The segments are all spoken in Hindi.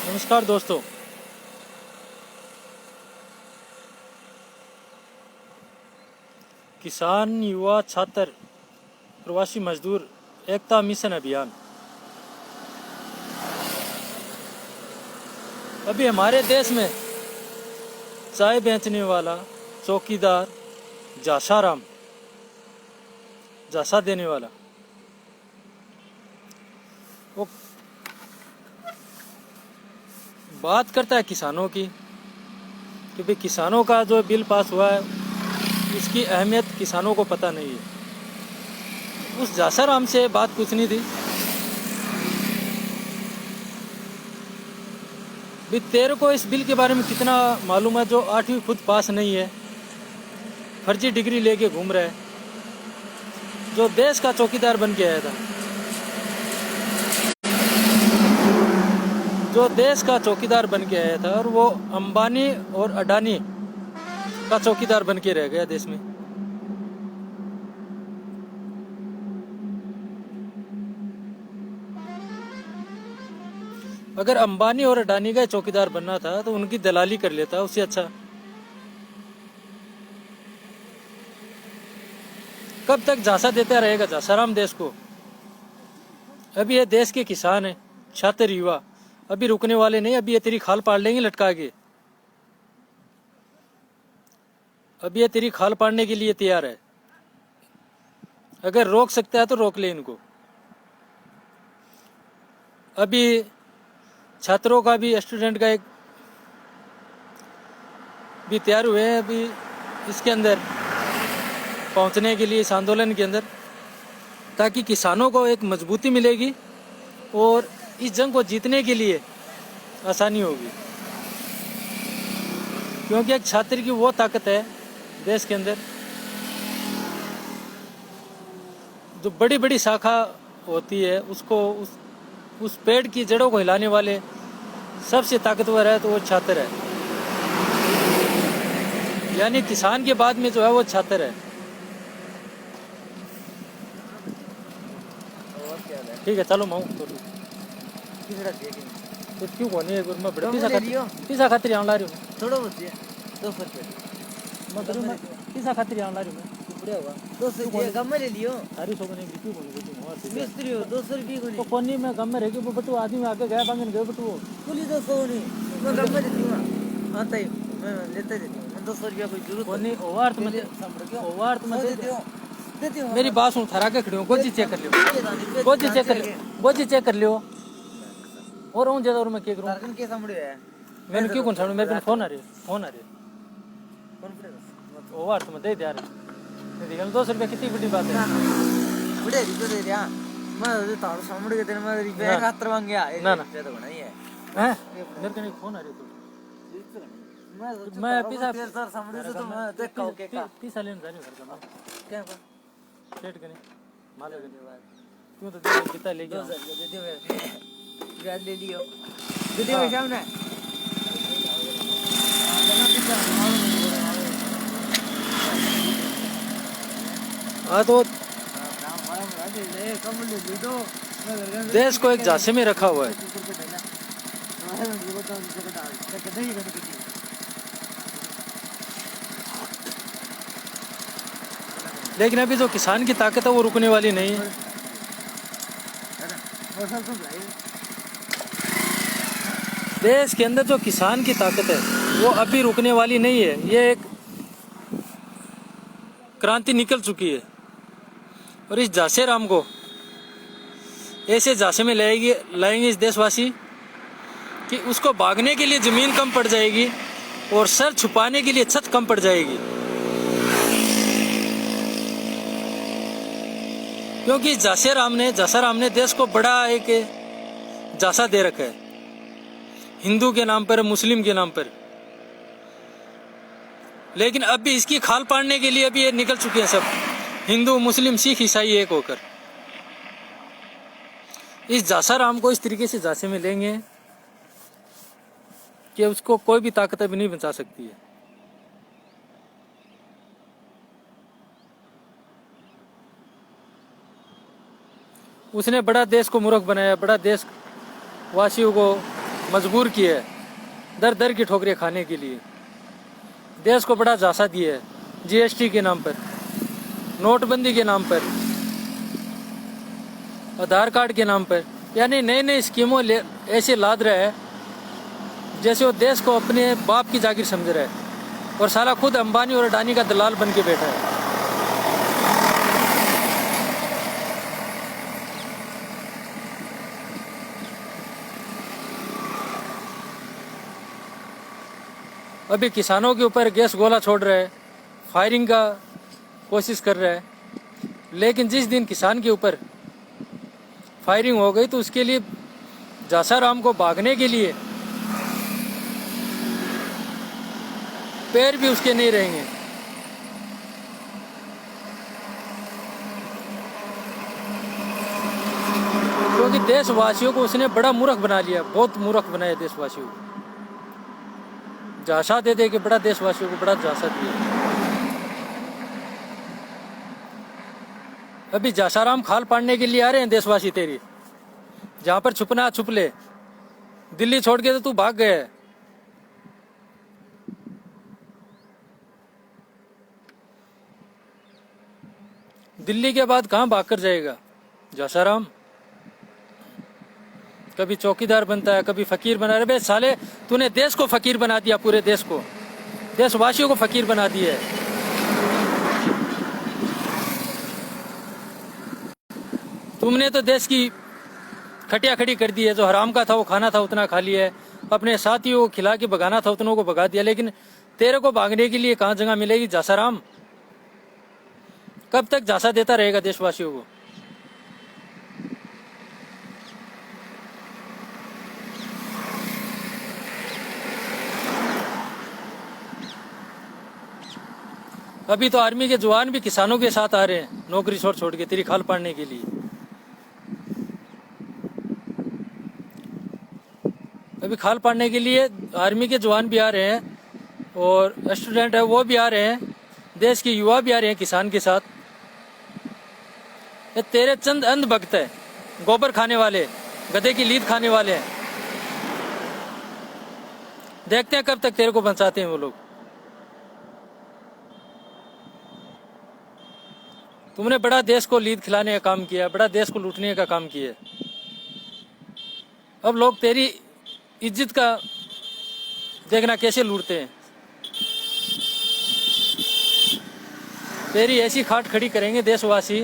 नमस्कार दोस्तों। किसान, युवा, छात्र, प्रवासी मजदूर एकता मिशन अभियान। अभी हमारे देश में चाय बेचने वाला, चौकीदार, झांसाराम, झांसा देने वाला, वो बात करता है किसानों की कि भाई किसानों का जो बिल पास हुआ है इसकी अहमियत किसानों को पता नहीं है। उस झांसाराम से बात पूछनी थी, भी तेरे को इस बिल के बारे में कितना मालूम है, जो 8वीं खुद पास नहीं है, फर्जी डिग्री लेके घूम रहा है, जो देश का चौकीदार बन के आया था, जो देश का चौकीदार बन के आया था और वो अंबानी और अडानी का चौकीदार बन के रह गया देश में। अगर अंबानी और अडानी का चौकीदार बनना था तो उनकी दलाली कर लेता, उससे अच्छा। कब तक झांसा देता रहेगा झांसाराम देश को? अभी ये देश के किसान हैं, छात्र, युवा अभी रुकने वाले नहीं। अभी ये तेरी खाल पाड़ लेंगे लटका के। अभी ये तेरी खाल पाड़ने के लिए तैयार है। अगर रोक सकता है तो रोक ले इनको। अभी छात्रों का भी, स्टूडेंट का एक भी तैयार हुए हैं अभी इसके अंदर पहुंचने के लिए, इस आंदोलन के अंदर, ताकि किसानों को एक मजबूती मिलेगी और इस जंग को जीतने के लिए आसानी होगी। क्योंकि एक छात्र की वो ताकत है देश के अंदर, जो बड़ी बड़ी शाखा होती है उसको, उस पेड़ की जड़ों को हिलाने वाले सबसे ताकतवर है तो वो छात्र है। यानी किसान के बाद में जो है वो छात्र है। ठीक है, चलो माऊ तो क्यों कोनी है गुरमा बड़ा पिसा खातिर आन ला रही हूं थोड़ा बहुत है 200 रुपए मैं पिसा खातिर आन ला रही हूं मैं बढ़िया हुआ 200 रुपए कम में ले लियो सारी सो बने क्यों बोल रही हूं मिस्त्री हो 200 रुपए को तो कोनी में गम में रह के वो बटू आदमी आके गया बांगन गए बटू कुली 200 नहीं मैं कम में देती हूं आता ही मैं लेते देती हूं 200 रुपया कोई जरूरत कोनी ओवर तो मैं देती हूं मेरी बात सुन, थरा के खड़े हो, गोजी चेक कर लियो, गोजी चेक कर लियो, गोजी चेक कर लियो। और हूं ज्यादा और मैं क्या करूं? तारकन के सामने है मैंने क्यों कौन सामने? मेरे को फोन आ रही कौन प्रेस ओवर तो मैं दे दिया रे दिखल 200 रुपया कितनी बड़ी बात है। बड़े रिपे दे दिया मैं तार सामने के दिन में रिपे खातर मांग गया ना ना ये तो बना ही है हैं मेरे को नहीं फोन आ रही तो मैं पिसा सर सामने से तो मैं देख का ओके का पिसा लेने जा रही हूं घर का क्या सेट कने मालूम है क्यों तो दे कितना ले गया दे दे ब्याज ले लियो दे दे भाई सामने हाँ तो देश को एक झांसे में रखा हुआ है। लेकिन अभी जो किसान की ताकत है वो रुकने वाली नहीं है। देश के अंदर जो किसान की ताकत है वो अभी रुकने वाली नहीं है। ये एक क्रांति निकल चुकी है और इस झांसेराम को ऐसे झांसे में लाएंगे इस देशवासी कि उसको भागने के लिए जमीन कम पड़ जाएगी और सर छुपाने के लिए छत कम पड़ जाएगी। क्योंकि झांसाराम ने देश को बड़ा एक झांसा दे रखा है, हिंदू के नाम पर, मुस्लिम के नाम पर। लेकिन अब भी इसकी खाल पाड़ने के लिए अभी ये निकल चुके हैं सब, हिंदू, मुस्लिम, सिख, ईसाई एक होकर। इस झांसाराम को इस तरीके से झांसे में लेंगे कि उसको कोई भी ताकत अभी नहीं बचा सकती है। उसने बड़ा देश को मूर्ख बनाया, बड़ा देश वासियों को मजबूर किया है दर दर की ठोकरें खाने के लिए। देश को बड़ा झांसा दिया है जीएसटी के नाम पर, नोटबंदी के नाम पर, आधार कार्ड के नाम पर, यानी नई नई स्कीमों ऐसे लाद रहा है जैसे वो देश को अपने बाप की जागीर समझ रहा है, और साला खुद अंबानी और अडानी का दलाल बन के बैठा है। अभी किसानों के ऊपर गैस गोला छोड़ रहा है, फायरिंग का कोशिश कर रहा है, लेकिन जिस दिन किसान के ऊपर फायरिंग हो गई तो उसके लिए जासाराम को भागने के लिए पैर भी उसके नहीं रहेंगे। क्योंकि देशवासियों को उसने बड़ा मूर्ख बना लिया, बहुत मूर्ख बनाया देशवासियों को, झांसा दे दे के बड़ा देशवासियों को बड़ा झांसा दिया। अभी जासाराम खाल पाड़ने के लिए आ रहे हैं देशवासी तेरी, जहां पर छुपना छुप ले। दिल्ली छोड़ के तो तू भाग गया है। दिल्ली के बाद कहां भाग कर जाएगा जासाराम? कभी चौकीदार बनता है, कभी फकीर बना रहे। साले तूने देश को फकीर बना दिया, पूरे देश को, देशवासियों को फकीर बना दिया है। तुमने तो देश की खटिया खड़ी कर दी है। जो हराम का था वो खाना था उतना खा लिया है, अपने साथियों को खिला के भगाना था उतनों को भगा दिया। लेकिन तेरे को भागने के लिए कहाँ जगह मिलेगी जासाराम? कब तक झांसा देता रहेगा देशवासियों को? अभी तो आर्मी के जवान भी किसानों के साथ आ रहे हैं नौकरी छोड़ छोड़ के तेरी खाल पाड़ने के लिए। अभी खाल पाड़ने के लिए आर्मी के जवान भी आ रहे हैं, और स्टूडेंट है वो भी आ रहे हैं, देश के युवा भी आ रहे हैं किसान के साथ। ये तेरे चंद अंध भक्त है, गोबर खाने वाले, गधे की लीद खाने वाले हैं। देखते हैं कब तक तेरे को बचाते हैं वो लोग। तुमने बड़ा देश को लीद खिलाने का काम किया, बड़ा देश को लूटने का काम किया। अब लोग तेरी इज्जत का देखना कैसे लूटते हैं। तेरी ऐसी खाट खड़ी करेंगे देशवासी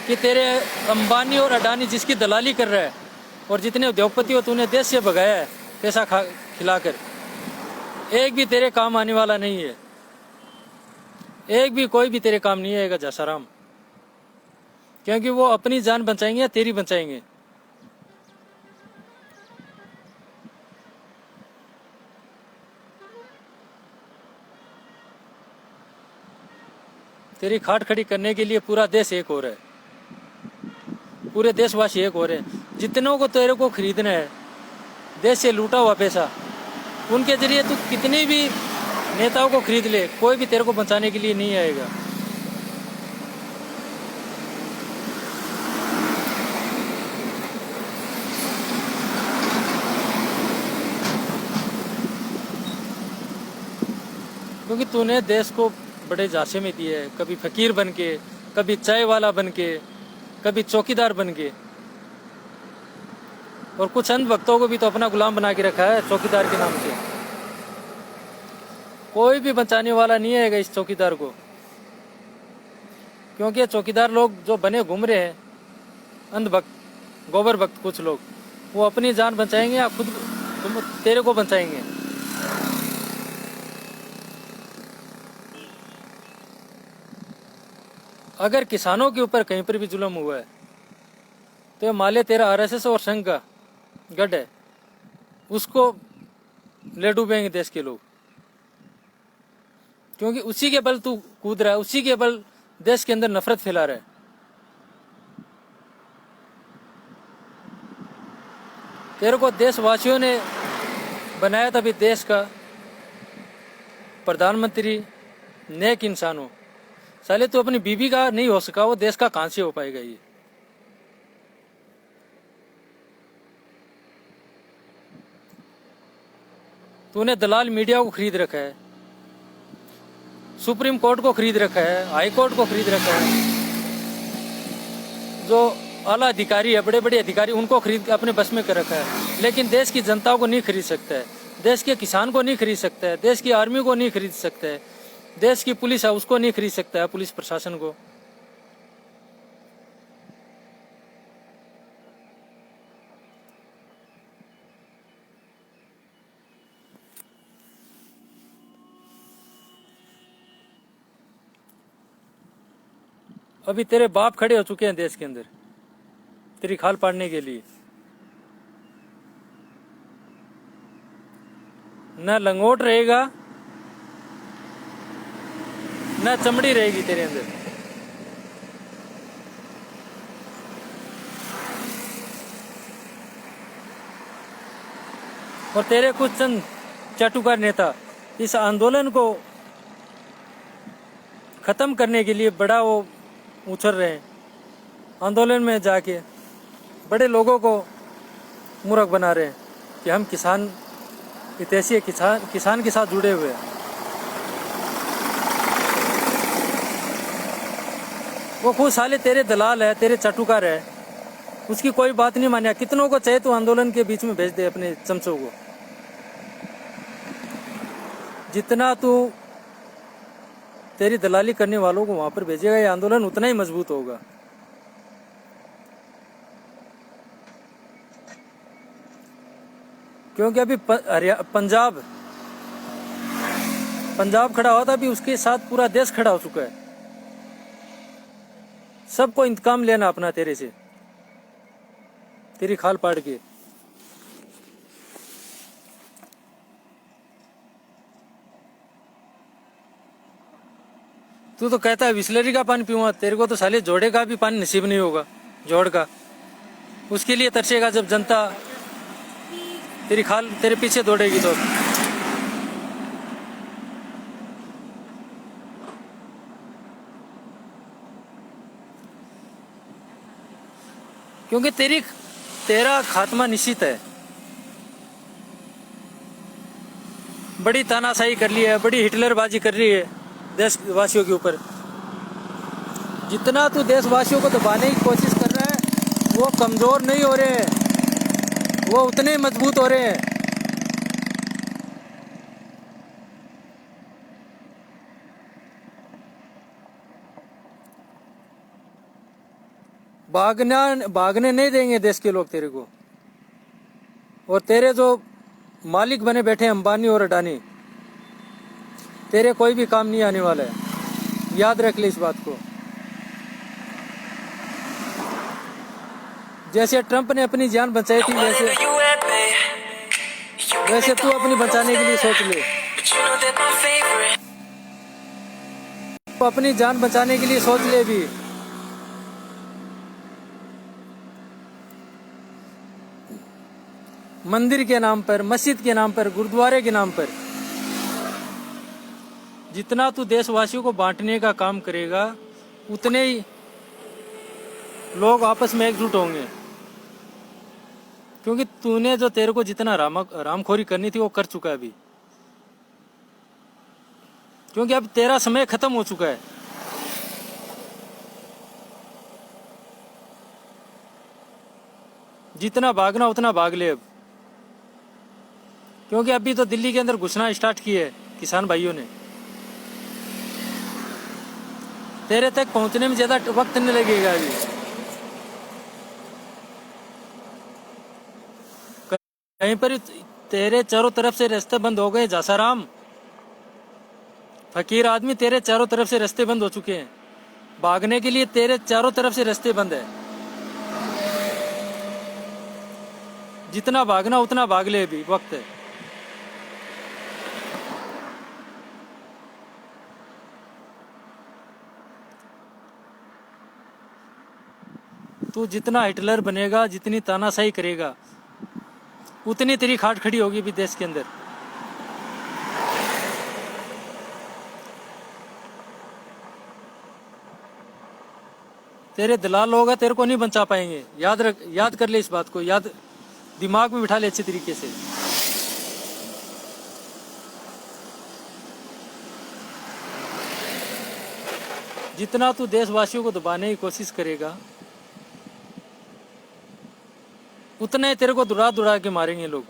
कि तेरे अंबानी और अडानी जिसकी दलाली कर रहा है, और जितने उद्योगपति हो तूने देश से भगाया है पैसा खिलाकर, एक भी तेरे काम आने वाला नहीं है। एक भी कोई भी तेरे काम नहीं आएगा जासाराम, क्योंकि वो अपनी जान बचाएंगे या तेरी बचाएंगे। तेरी खाट खड़ी करने के लिए पूरा देश एक हो रहा है, पूरे देशवासी एक हो रहे हैं। जितनों को तेरे को खरीदना है देश से लूटा हुआ पैसा, उनके जरिए तू कितनी भी नेताओं को खरीद ले, कोई भी तेरे को बचाने के लिए नहीं आएगा। क्योंकि तूने देश को बड़े झांसे में दिए है, कभी फकीर बन के, कभी चाय वाला बन के, कभी चौकीदार बन के, और कुछ अंध भक्तों को भी तो अपना गुलाम बना के रखा है चौकीदार के नाम से। कोई भी बचाने वाला नहीं आएगा इस चौकीदार को, क्योंकि ये चौकीदार लोग जो बने घूम रहे हैं, अंध भक्त, गोबर भक्त, कुछ लोग वो अपनी जान बचाएंगे या खुद तेरे को बचाएंगे। अगर किसानों के ऊपर कहीं पर भी जुल्म हुआ है तो ये माले तेरा आरएसएस और संघ का गढ़ है, उसको ले डूबेंगे देश के लोग। क्योंकि उसी के बल तू कूद रहा है, उसी के बल देश के अंदर नफरत फैला रहा है। तेरे को देशवासियों ने बनाया था भी देश का प्रधानमंत्री, नेक इंसान हो। साले तू अपनी बीबी का नहीं हो सका, वो देश का कहां से हो पाएगा ये? तूने दलाल मीडिया को खरीद रखा है, सुप्रीम कोर्ट को खरीद रखा है, हाई कोर्ट को खरीद रखा है, जो आला अधिकारी है, बड़े बड़े अधिकारी, उनको खरीद के अपने बस में कर रखा है। लेकिन देश की जनता को नहीं खरीद सकता है, देश के किसान को नहीं खरीद सकता है, देश की आर्मी को नहीं खरीद सकता है, देश की पुलिस है उसको नहीं खरीद सकता है, पुलिस प्रशासन को। अभी तेरे बाप खड़े हो चुके हैं देश के अंदर तेरी खाल पाड़ने के लिए। न लंगोट रहेगा न चमड़ी रहेगी तेरे अंदर। और तेरे कुछ चंद चाटुकार नेता इस आंदोलन को खत्म करने के लिए बड़ा वो उछल रहे हैं, आंदोलन में जाके बड़े लोगों को मूर्ख बना रहे हैं कि हम किसान हितैषी किसान के साथ जुड़े हुए हैं। वो खुद साले तेरे दलाल है, तेरे चाटुकार है, उसकी कोई बात नहीं मानिया। कितनों को चाहे तो आंदोलन के बीच में भेज दे अपने चमचों को। जितना तू तेरी दलाली करने वालों को वहां पर भेजेगा ये आंदोलन उतना ही मजबूत होगा। क्योंकि अभी पंजाब खड़ा हुआ था, अभी उसके साथ पूरा देश खड़ा हो चुका है। सबको इंतकाम लेना अपना तेरे से, तेरी खाल पाड़ के। तू तो कहता है बिस्लरी का पानी पीऊंगा, तेरे को तो साले जोड़े का भी पानी नसीब नहीं होगा, जोड़ का। उसके लिए तरसेगा जब जनता तेरी खाल तेरे पीछे दौड़ेगी तो। क्योंकि तेरा खात्मा निश्चित है। बड़ी तानाशाही कर ली है, बड़ी हिटलरबाजी कर रही है देशवासियों के ऊपर। जितना तू देशवासियों को दबाने की कोशिश कर रहा है वो कमजोर नहीं हो रहे हैं, वो उतने ही मजबूत हो रहे हैं। भागने नहीं देंगे देश के लोग तेरे को। और तेरे जो मालिक बने बैठे अंबानी और अडानी, तेरे कोई भी काम नहीं आने वाला है, याद रख ले इस बात को। जैसे ट्रंप ने अपनी जान बचाई थी वैसे तू अपनी बचाने के लिए सोच ले। तो अपनी जान बचाने के लिए सोच ले भी। मंदिर के नाम पर, मस्जिद के नाम पर, गुरुद्वारे के नाम पर जितना तू देशवासियों को बांटने का काम करेगा उतने ही लोग आपस में एकजुट होंगे। क्योंकि तूने जो तेरे को जितना रामखोरी करनी थी वो कर चुका है अभी। क्योंकि अब तेरा समय खत्म हो चुका है। जितना भागना उतना भाग ले अब। क्योंकि अभी तो दिल्ली के अंदर घुसना स्टार्ट किए है किसान भाइयों ने। तेरे तक पहुंचने में ज्यादा वक्त नहीं लगेगा अभी। कहीं पर तेरे चारों तरफ से रास्ते बंद हो गए। जासाराम फकीर आदमी, तेरे चारों तरफ से रास्ते बंद हो चुके हैं। भागने के लिए तेरे चारों तरफ से रास्ते बंद है। जितना भागना उतना भाग ले, अभी वक्त है। तू जितना हिटलर बनेगा, जितनी तानाशाही करेगा, उतनी तेरी खाट खड़ी होगी भी देश के अंदर। तेरे दलाल लोग तेरे को नहीं बचा पाएंगे। याद कर ले इस बात को, दिमाग में बिठा ले अच्छी तरीके से। जितना तू देशवासियों को दबाने की कोशिश करेगा उतना ही तेरे को दुड़ा दुड़ा के मारेंगे लोग।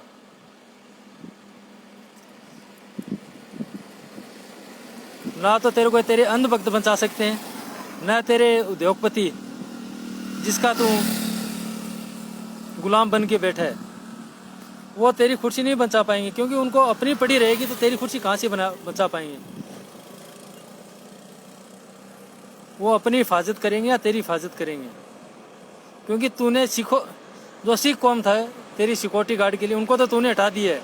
ना तो तेरे को तेरे अंधभक्त बचा सकते हैं, ना तेरे उद्योगपति जिसका तू गुलाम बन के बैठा है वो तेरी कुर्सी नहीं बचा पाएंगे, क्योंकि उनको अपनी पड़ी रहेगी तो तेरी कुर्सी कहाँ से बचा पाएंगे। वो अपनी हिफाजत करेंगे या तेरी हिफाजत करेंगे, क्योंकि तूने जो सिख कौम था तेरी सिक्योरिटी गार्ड के लिए, उनको तो तूने हटा दिया है।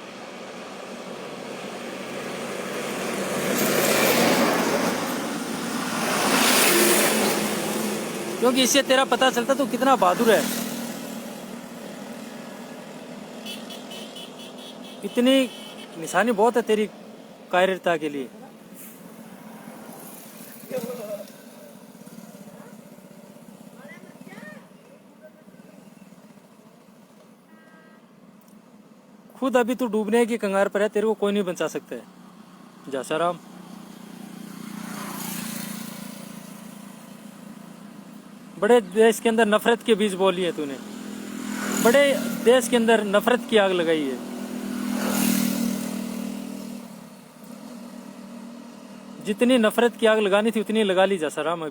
क्योंकि इससे तेरा पता चलता तू कितना बहादुर है। इतनी निशानी बहुत है तेरी कायरता के लिए। खुद अभी तू डूबने की कंगार पर है, तेरे को कोई नहीं बचा सकता है। जासाराम, बड़े देश के अंदर नफरत के बीज बोली है तूने, बड़े देश के अंदर नफरत की आग लगाई है। जितनी नफरत की आग लगानी थी उतनी लगा ली जासाराम।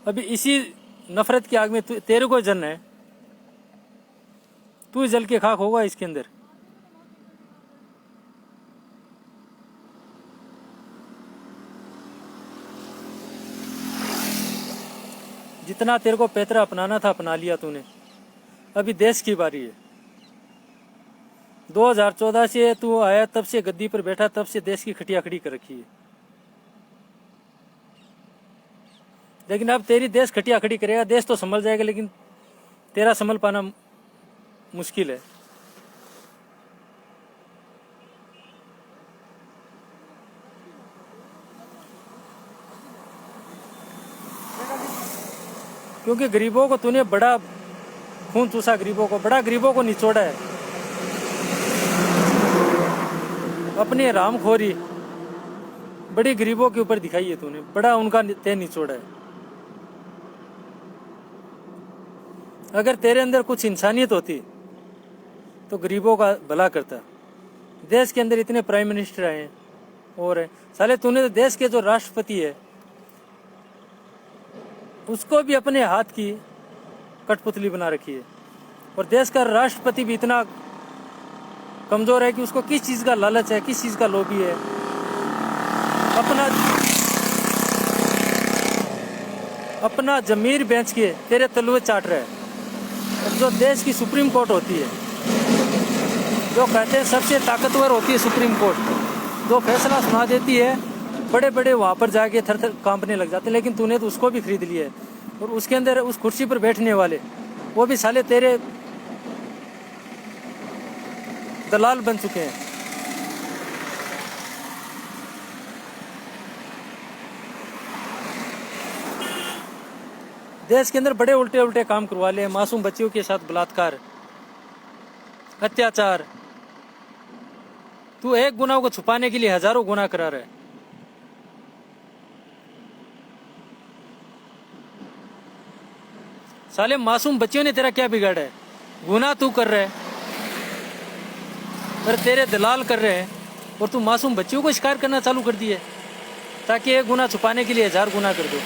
अभी इसी नफरत की आग में तेरे को जलना है, तू जल के खाक होगा इसके अंदर। जितना तेरे को पैतरा अपनाना था अपना लिया तूने, अभी देश की बारी है। 2014 से तू आया तब से गद्दी पर बैठा, तब से देश की खटिया खड़ी कर रखी है। लेकिन अब तेरी देश खटिया खड़ी करेगा, देश तो संभल जाएगा, लेकिन तेरा संभल पाना मुश्किल है। क्योंकि गरीबों को तूने बड़ा खून चूसा, गरीबों को निचोड़ा है। अपनी हरामखोरी बड़ी गरीबों के ऊपर दिखाई है तूने, बड़ा उनका ते निचोड़ा है। अगर तेरे अंदर कुछ इंसानियत होती तो गरीबों का भला करता। देश के अंदर इतने प्राइम मिनिस्टर आए हैं और साले तूने तो देश के जो राष्ट्रपति है उसको भी अपने हाथ की कठपुतली बना रखी है। और देश का राष्ट्रपति भी इतना कमजोर है कि उसको किस चीज का लालच है, किस चीज का लोभी है। अपना जमीर बेच के तेरे तलवे चाट रहा है। और जो देश की सुप्रीम कोर्ट होती है, जो कहते हैं सबसे ताकतवर होती है सुप्रीम कोर्ट, जो फैसला सुना देती है, बड़े बड़े वहाँ पर जाके थर थर कांपने लग जाते हैं। लेकिन तूने तो उसको भी खरीद लिया है। और उसके अंदर उस कुर्सी पर बैठने वाले वो भी साले तेरे दलाल बन चुके हैं। देश के अंदर बड़े उल्टे उल्टे काम करवा ले, मासूम बच्चियों के साथ बलात्कार, अत्याचार। तू एक गुनाह को छुपाने के लिए हजारों गुनाह करा रहा है। साले मासूम बच्चियों ने तेरा क्या बिगाड़ा है? गुनाह तू कर रहा है पर तेरे दलाल कर रहे हैं, और तू मासूम बच्चियों को शिकार करना चालू कर दिए ताकि एक गुनाह छुपाने के लिए हजार गुनाह कर दो।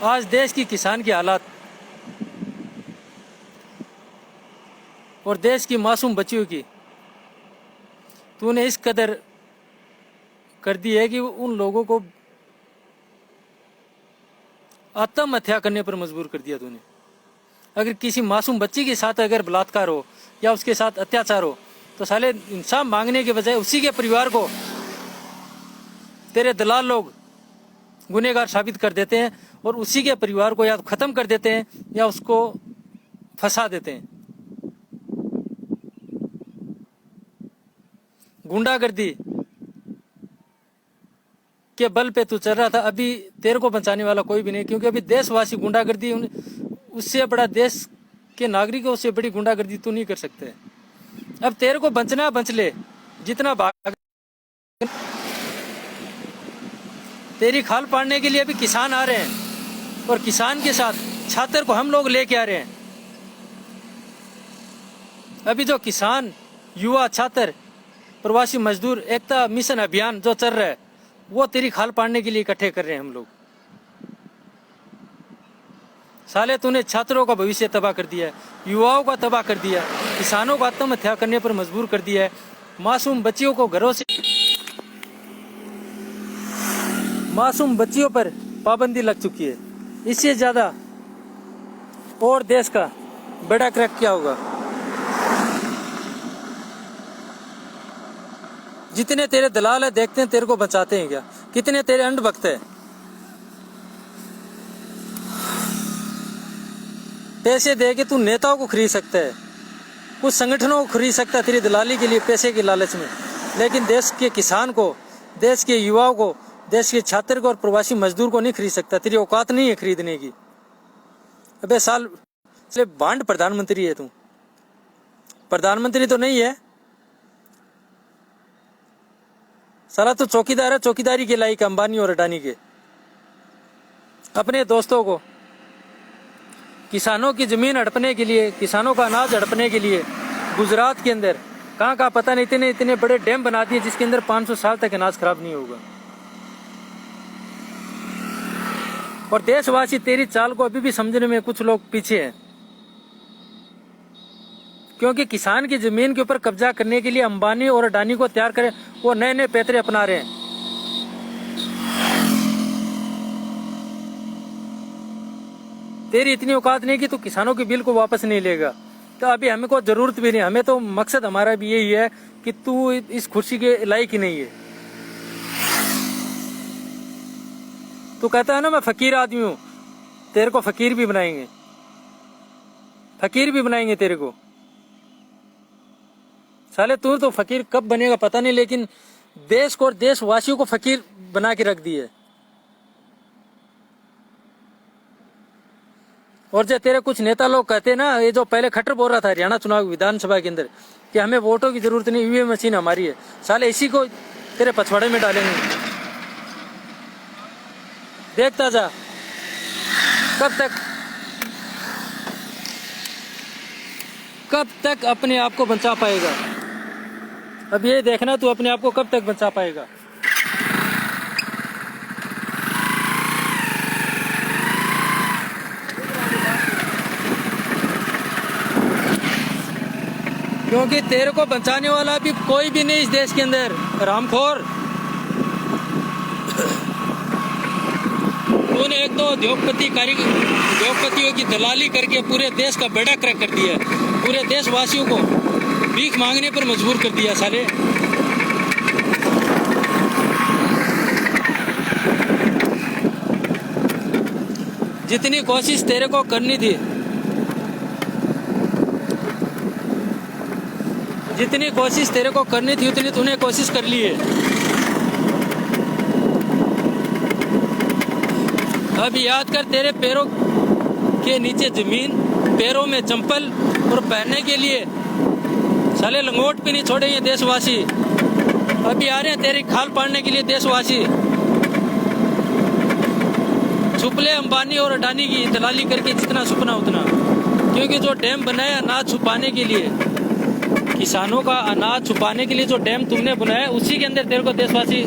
आज देश की किसान की हालात और देश की मासूम बच्चियों की तूने इस कदर कर दी है कि उन लोगों को आत्महत्या करने पर मजबूर कर दिया तूने। अगर किसी मासूम बच्ची के साथ अगर बलात्कार हो या उसके साथ अत्याचार हो तो साले इंसाफ मांगने के बजाय उसी के परिवार को तेरे दलाल लोग गुनहगार साबित कर देते हैं और उसी के परिवार को या तो खत्म कर देते हैं या उसको फंसा देते हैं। गुंडागर्दी के बल पे तू चल रहा था, अभी तेरे को बचाने वाला कोई भी नहीं, क्योंकि अभी देशवासी गुंडागर्दी उससे बड़ा देश कि नागरिकों से बड़ी गुंडागर्दी तू नहीं कर सकते। अब तेरे को बचना बच ले, जितना भाग। तेरी खाल पाड़ने के लिए अभी किसान आ रहे हैं और किसान के साथ छात्र को हम लोग लेके आ रहे हैं। अभी जो किसान, युवा, छात्र, प्रवासी मजदूर एकता मिशन अभियान जो चल रहा है वो तेरी खाल पाड़ने के लिए इकट्ठे कर रहे हैं हम लोग। साले तूने छात्रों का भविष्य तबाह कर दिया है, युवाओं का तबाह कर दिया, किसानों को आत्महत्या करने पर मजबूर कर दिया है, मासूम बच्चियों को घरों से, मासूम बच्चियों पर पाबंदी लग चुकी है। इससे ज्यादा और देश का बड़ा क्रैक क्या होगा। जितने तेरे दलाल है देखते हैं तेरे को बचाते हैं क्या, कितने तेरे अंधभक्त है। पैसे दे के तू नेताओं को खरीद सकता है, कुछ संगठनों को खरीद सकता है तेरी दलाली के लिए, पैसे के लालच में, लेकिन देश के किसान को, देश के युवाओं को, देश के छात्र को और प्रवासी मजदूर को नहीं खरीद सकता। तेरी औकात नहीं है खरीदने की। अबे साल से बांड प्रधानमंत्री है तू, प्रधानमंत्री तो नहीं है साला। तो चौकीदार है, चौकीदारी के लायक अंबानी और अडानी के। अपने दोस्तों को किसानों की जमीन हड़पने के लिए, किसानों का अनाज हड़पने के लिए गुजरात के अंदर कहाँ पता नहीं इतने बड़े डैम बना दिए जिसके अंदर 500 साल तक अनाज खराब नहीं होगा। और देशवासी तेरी चाल को अभी भी समझने में कुछ लोग पीछे हैं, क्योंकि किसान की जमीन के ऊपर कब्जा करने के लिए अंबानी और अडानी को तैयार करें, वो नए नए पैतरे अपना रहे हैं। तेरी इतनी औकात नहीं कि तू किसानों के बिल को वापस नहीं लेगा, तो अभी हमें को जरूरत भी नहीं। हमें तो मकसद हमारा भी यही है कि तू इस कुर्सी के लायक ही नहीं है। तू कहता है ना मैं फकीर आदमी हूं, तेरे को फकीर भी बनाएंगे, फकीर भी बनाएंगे तेरे को। साले तू तो फकीर कब बनेगा पता नहीं, लेकिन देश को और देशवासियों को फकीर बना के रख दिए। और जो तेरे कुछ नेता लोग कहते हैं ना, ये जो पहले खट्टर बोल रहा था हरियाणा चुनाव विधानसभा के अंदर कि हमें वोटों की जरूरत नहीं, ईवीएम मशीन हमारी है, साले इसी को तेरे पछवाड़े में डालेंगे। देखता जा कब तक अपने आप को बचा पाएगा। अब ये देखना तू अपने आप को कब तक बचा पाएगा। क्योंकि तेरे को बचाने वाला भी कोई भी नहीं इस देश के अंदर। रामखोर, तूने एक तो उद्योगपतियों की दलाली करके पूरे देश का बेड़ा क्रैक कर दिया, पूरे देशवासियों को भीख मांगने पर मजबूर कर दिया। साले जितनी कोशिश तेरे को करनी थी, जितनी कोशिश तेरे को करनी थी उतनी तूने कोशिश कर ली है। अब याद कर, तेरे पैरों के नीचे जमीन, पैरों में चंपल और पहनने के लिए साले लंगोट भी नहीं छोड़ेंगे देशवासी। अभी आ रहे हैं तेरी खाल पाड़ने के लिए देशवासी। छुप ले अंबानी और अडानी की दलाली करके जितना छुपना उतना, क्योंकि जो डैम बनाया अनाज छुपाने के लिए, किसानों का अनाज छुपाने के लिए जो डैम तुमने बनाया, उसी के अंदर तेरे को देशवासी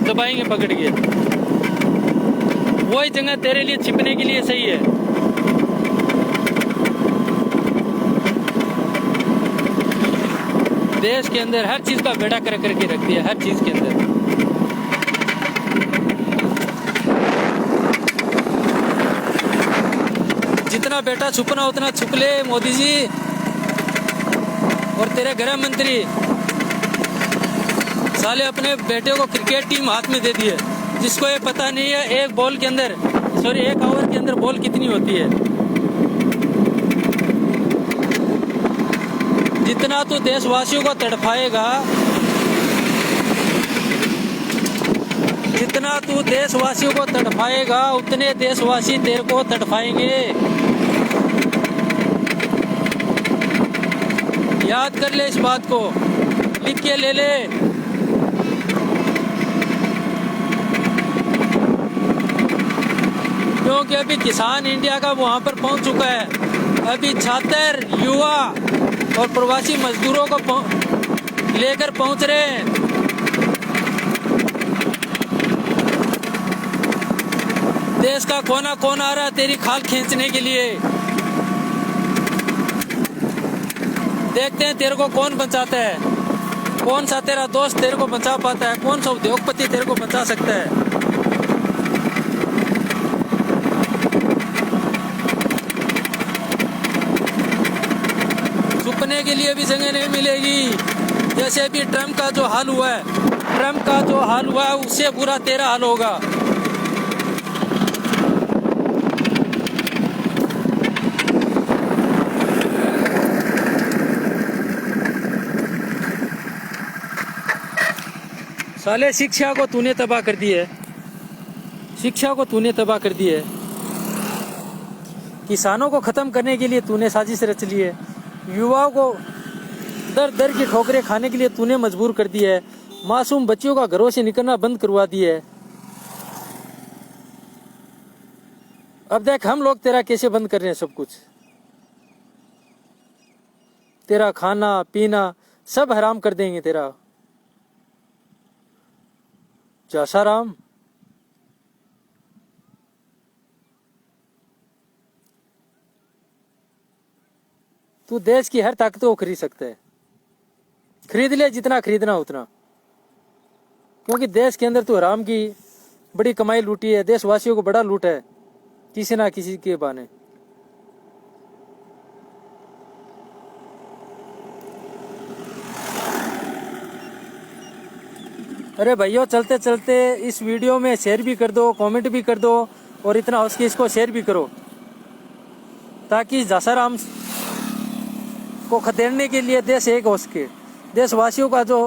दबाएंगे पकड़ के। वही जगह तेरे लिए छिपने के लिए सही है। देश के अंदर हर चीज का बेड़ा कर करके रख दिया, हर चीज के अंदर। जितना बेटा छुपना उतना छुप ले मोदी जी। और तेरे गृह मंत्री साले अपने बेटे को क्रिकेट टीम हाथ में दे दी है, जिसको ये पता नहीं है एक ओवर के अंदर बॉल कितनी होती है। जितना तू देशवासियों को तड़फाएगा, जितना तू देशवासियों को तड़फाएगा, उतने देशवासी तेरे को तड़फाएंगे। याद कर ले इस बात को, लिख के ले ले। क्योंकि अभी किसान इंडिया का वहां पर पहुंच चुका है। अभी छात्र, युवा और प्रवासी मजदूरों को लेकर पहुंच रहे हैं। देश का कोना कोना आ रहा तेरी खाल खींचने के लिए। देखते हैं तेरे को कौन बचाता है, कौन सा तेरा दोस्त तेरे को बचा पाता है, कौन सा उद्योगपति तेरे को बचा सकता है। छुपने के लिए भी जगह नहीं मिलेगी। जैसे अभी ट्रम्प का जो हाल हुआ है, ट्रम्प का जो हाल हुआ है उससे बुरा तेरा हाल होगा। साले शिक्षा को तूने तबाह कर दी है, शिक्षा को तूने तबाह कर दी है। किसानों को खत्म करने के लिए तूने साजिश रच ली है। युवाओं को दर दर की ठोकरें खाने के लिए तूने मजबूर कर दिया है। मासूम बच्चियों का घरों से निकलना बंद करवा दिया है। अब देख हम लोग तेरा कैसे बंद कर रहे हैं सब कुछ। तेरा खाना पीना सब हराम कर देंगे तेरा। जासाराम, तू देश की हर ताकत को खरीद सकता है। खरीद ले जितना खरीदना उतना, क्योंकि देश के अंदर तू हराम की बड़ी कमाई लूटी है। देशवासियों को बड़ा लूटा है किसी ना किसी के बहाने। अरे भैया चलते चलते इस वीडियो में शेयर भी कर दो, कमेंट भी कर दो और इतना हो सके इसको शेयर भी करो, ताकि जासाराम को खदेड़ने के लिए देश एक हो सके। देशवासियों का जो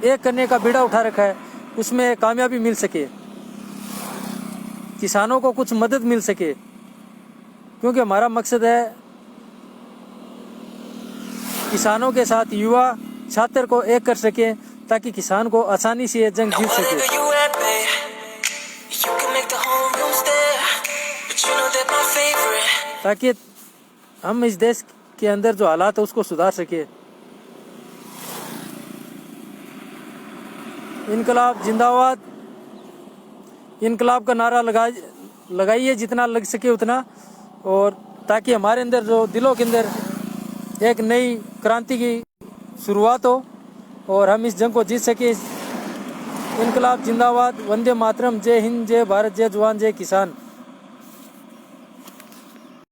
एक करने का बीड़ा उठा रखा है उसमें कामयाबी मिल सके, किसानों को कुछ मदद मिल सके। क्योंकि हमारा मकसद है किसानों के साथ युवा छात्र को एक कर सके, ताकि किसान को आसानी से ये जंग जीत सके। ताकि हम इस देश के अंदर जो हालात है उसको सुधार सके। इनकलाब जिंदाबाद, इनकलाब का नारा लगाइए जितना लग सके उतना, और ताकि हमारे अंदर जो दिलों के अंदर एक नई क्रांति की शुरुआत हो और हम इस जंग को जीत सके। इनकलाब जिंदाबाद, वंदे मातरम, जय हिंद, जय भारत, जय जवान, जय किसान।